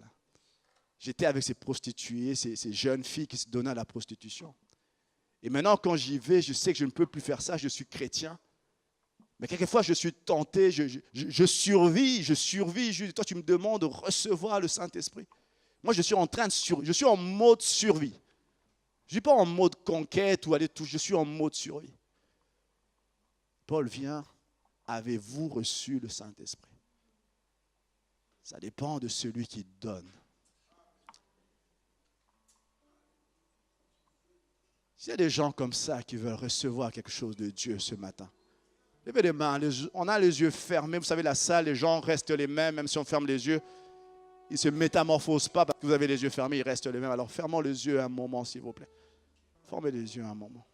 J'étais avec ces prostituées, ces jeunes filles qui se donnaient à la prostitution. Et maintenant, quand j'y vais, je sais que je ne peux plus faire ça, je suis chrétien. Mais quelquefois, je suis tenté, je survis. Toi, tu me demandes de recevoir le Saint-Esprit. Moi, je suis en mode survie. Je ne suis pas en mode conquête ou aller tout, je suis en mode survie. Paul vient, avez-vous reçu le Saint-Esprit? Ça dépend de celui qui donne. S'il y a des gens comme ça qui veulent recevoir quelque chose de Dieu ce matin, levez les mains, on a les yeux fermés. Vous savez, la salle, les gens restent les mêmes, même si on ferme les yeux. Ils ne se métamorphosent pas parce que vous avez les yeux fermés, ils restent les mêmes. Alors fermons les yeux un moment, s'il vous plaît. Fermez les yeux un moment.